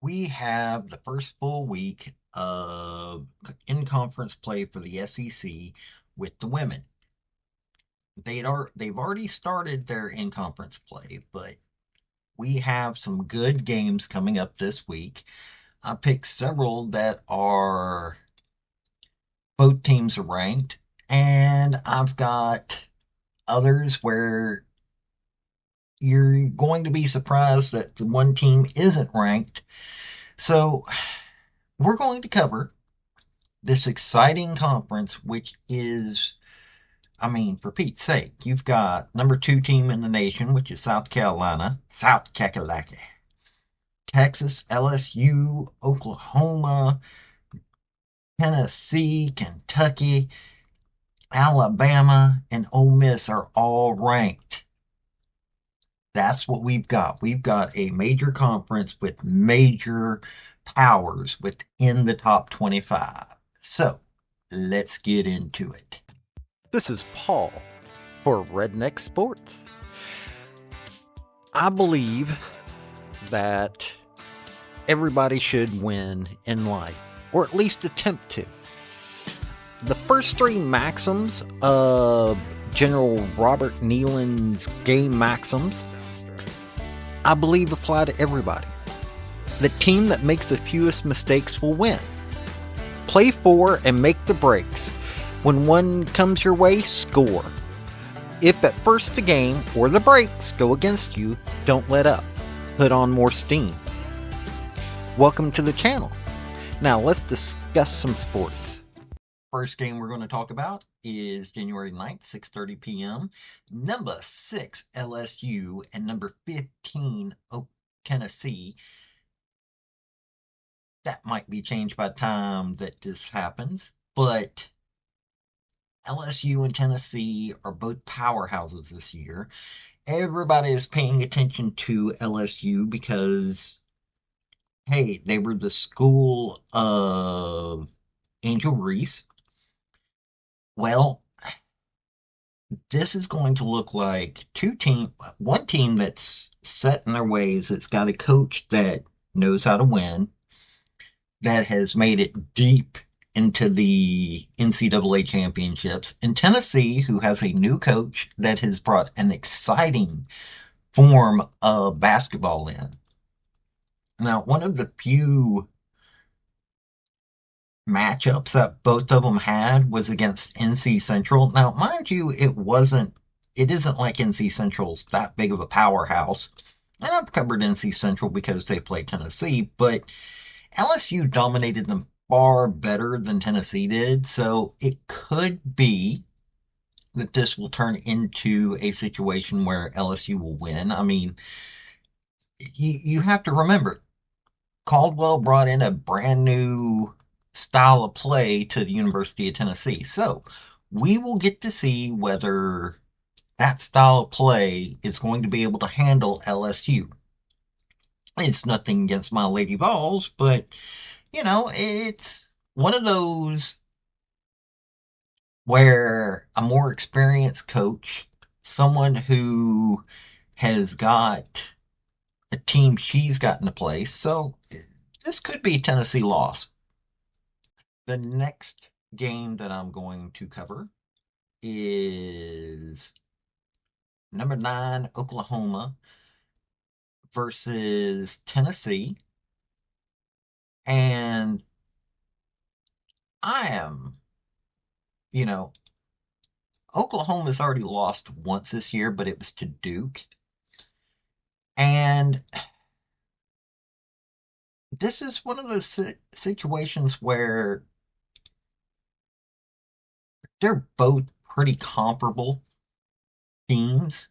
We have the first full week of in-conference play for the SEC with the women. They've already started their in-conference play, but we have some good games coming up this week. I picked several that are both teams are ranked, and I've got others where you're going to be surprised that the one team isn't ranked. So we're going to cover this exciting conference, which is, I mean, for Pete's sake, you've got number two team in the nation, which is South Carolina, South Kakalaki, Texas, LSU, Oklahoma, Tennessee, Kentucky, Alabama, and Ole Miss are all ranked. That's what we've got. We've got a major conference with major powers within the top 25. So let's get into it. This is Paul for Redneck Sports. I believe that everybody should win in life, or at least attempt to. The first three maxims of General Robert Nealon's game maxims, I believe apply to everybody. The team that makes the fewest mistakes will win. Play for and make the breaks. When one comes your way, score. If at first the game or the breaks go against you, don't let up. Put on more steam. Welcome to the channel. Now let's discuss some sports. First game we're going to talk about is January 9th, 6:30 p.m. Number 6 LSU and number 15 Tennessee. That might be changed by the time that this happens, but LSU and Tennessee are both powerhouses this year. Everybody is paying attention to LSU because, hey, they were the school of Angel Reese. Well, this is going to look like one team that's set in their ways, that's got a coach that knows how to win, that has made it deep into the NCAA championships, and Tennessee, who has a new coach that has brought an exciting form of basketball in. Now, one of the few matchups that both of them had was against NC Central. Now, mind you, it isn't like NC Central's that big of a powerhouse. And I've covered NC Central because they play Tennessee, but LSU dominated them far better than Tennessee did. So it could be that this will turn into a situation where LSU will win. I mean, you have to remember, Caldwell brought in a brand new style of play to the University of Tennessee. So we will get to see whether that style of play is going to be able to handle LSU. It's nothing against my Lady Vols, but it's one of those where a more experienced coach, someone who has got a team she's got into place, so this could be a Tennessee loss. The next game that I'm going to cover is number 9 Oklahoma versus Tennessee. And I am, you know, Oklahoma's already lost once this year, but it was to Duke. And this is one of those situations where they're both pretty comparable teams,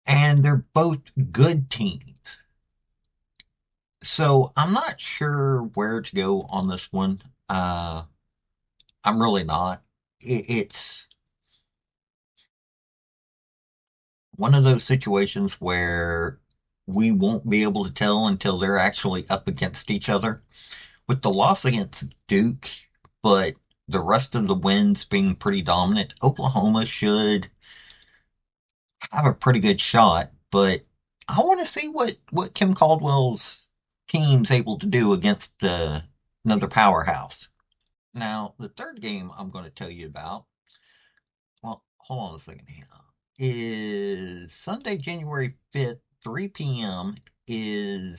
and they're both good teams. So I'm not sure where to go on this one. I'm really not. It's one of those situations where we won't be able to tell until they're actually up against each other. With the loss against Duke, but the rest of the wins being pretty dominant, Oklahoma should have a pretty good shot. But I want to see what Kim Caldwell's teams able to do against another powerhouse. Now, the third game I'm going to tell you about, well, hold on a second here, is Sunday, January 5th, 3 p.m. And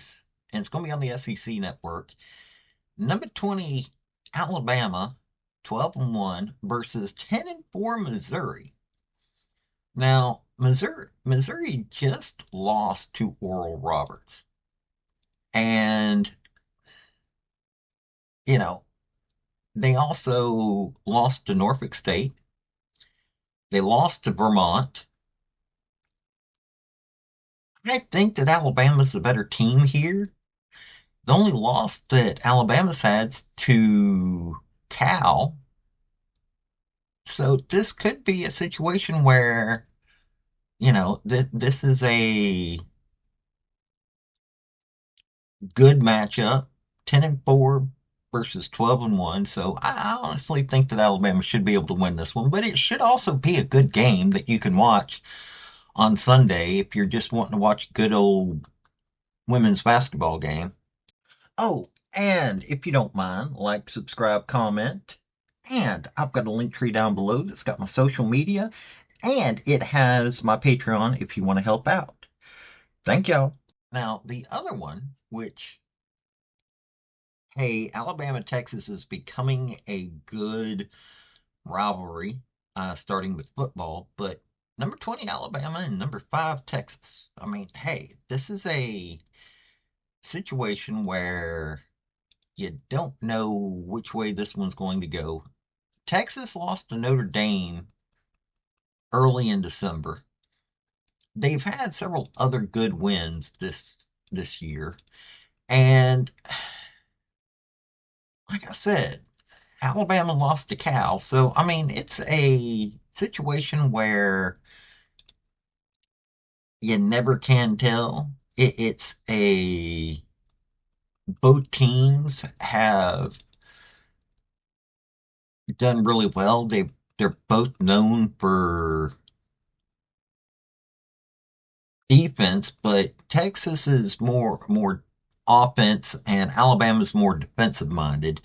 it's going to be on the SEC network. Number 20, Alabama, 12-1 versus 10-4 Missouri. Now, Missouri just lost to Oral Roberts. And, you know, they also lost to Norfolk State. They lost to Vermont. I think that Alabama's the better team here. The only loss that Alabama's had's to Cal. So this could be a situation where, this is a good matchup. 10-4 versus 12-1. So I honestly think that Alabama should be able to win this one, but it should also be a good game that you can watch on Sunday if you're just wanting to watch a good old women's basketball game. Oh, and if you don't mind, like, subscribe, comment. And I've got a link tree down below that's got my social media, and it has my Patreon if you want to help out. Thank y'all. Now, the other one, which, hey, Alabama Texas is becoming a good rivalry, starting with football, but number 20 Alabama and number 5 Texas. I mean, hey, this is a situation where you don't know which way this one's going to go. Texas lost to Notre Dame early in December. They've had several other good wins this year, and like I said, Alabama lost to Cal. So I mean, it's a situation where you never can tell. It's a both teams have done really well. They're both known for defense, but Texas is more offense and Alabama's more defensive minded.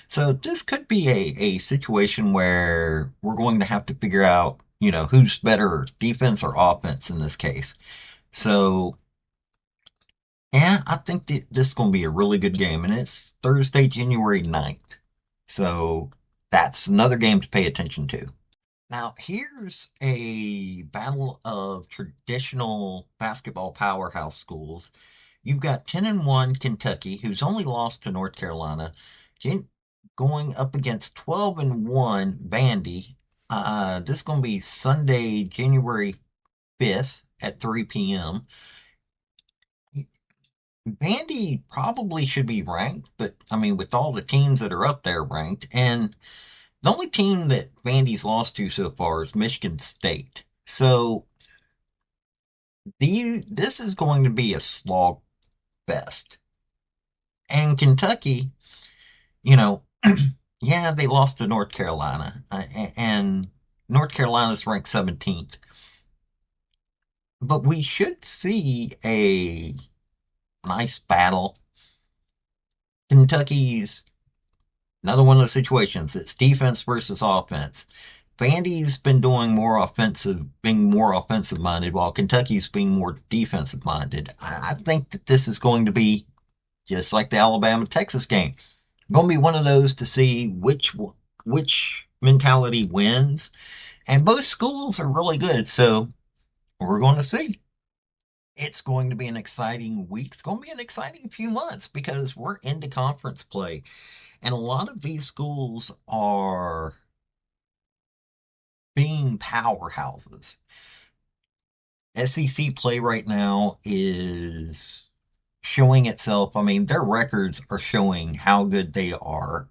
So this could be a situation where we're going to have to figure out, who's better, defense or offense in this case. So yeah, I think that this is going to be a really good game, and it's Thursday, January 9th. So that's another game to pay attention to. Now, here's a battle of traditional basketball powerhouse schools. You've got 10-1 Kentucky, who's only lost to North Carolina, going up against 12-1 Vandy. This is going to be Sunday, January 5th at 3 p.m. Vandy probably should be ranked, but I mean, with all the teams that are up there ranked, and the only team that Vandy's lost to so far is Michigan State. So this is going to be a slog fest. And Kentucky, you know, yeah, they lost to North Carolina, and North Carolina's ranked 17th. But we should see a nice battle. Kentucky's another one of those situations. It's defense versus offense. Vandy's been being more offensive minded, while Kentucky's being more defensive minded. I think that this is going to be just like the Alabama Texas game. Going to be one of those to see which mentality wins. And both schools are really good, so we're going to see. It's going to be an exciting week. It's going to be an exciting few months because we're into conference play. And a lot of these schools are being powerhouses. SEC play right now is showing itself. I mean, their records are showing how good they are.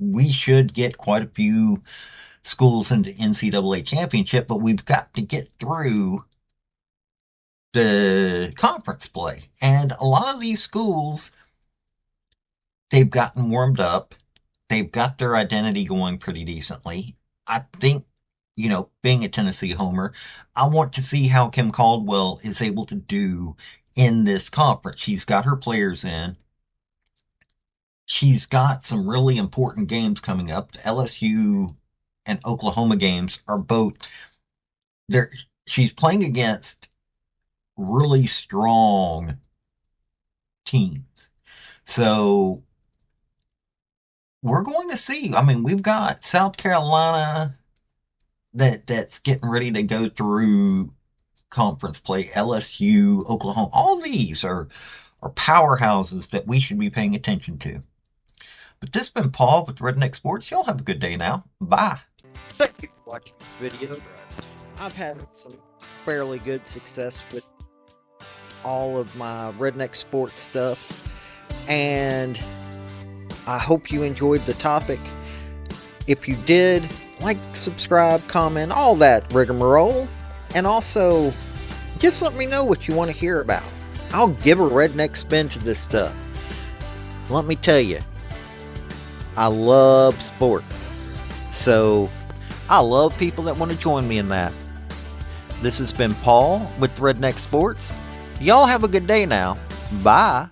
We should get quite a few schools into NCAA championship, but we've got to get through the conference play. And a lot of these schools, they've gotten warmed up. They've got their identity going pretty decently. I think, being a Tennessee homer, I want to see how Kim Caldwell is able to do in this conference. She's got her players in. she's got some really important games coming up. The LSU and Oklahoma games are both there. She's playing against really strong teams. So we're going to see. I mean, we've got South Carolina that's getting ready to go through conference play. LSU, Oklahoma, all these are powerhouses that we should be paying attention to. But this has been Paul with Redneck Sports. Y'all have a good day now. Bye. Thank you for watching this video. I've had some fairly good success with all of my Redneck Sports stuff, and I hope you enjoyed the topic. If you did, like, subscribe, comment, all that rigmarole, and also just let me know what you want to hear about. I'll give a redneck spin to this stuff. Let me tell you, I love sports, so I love people that want to join me in that. This has been Paul with Redneck Sports. Y'all have a good day now. Bye.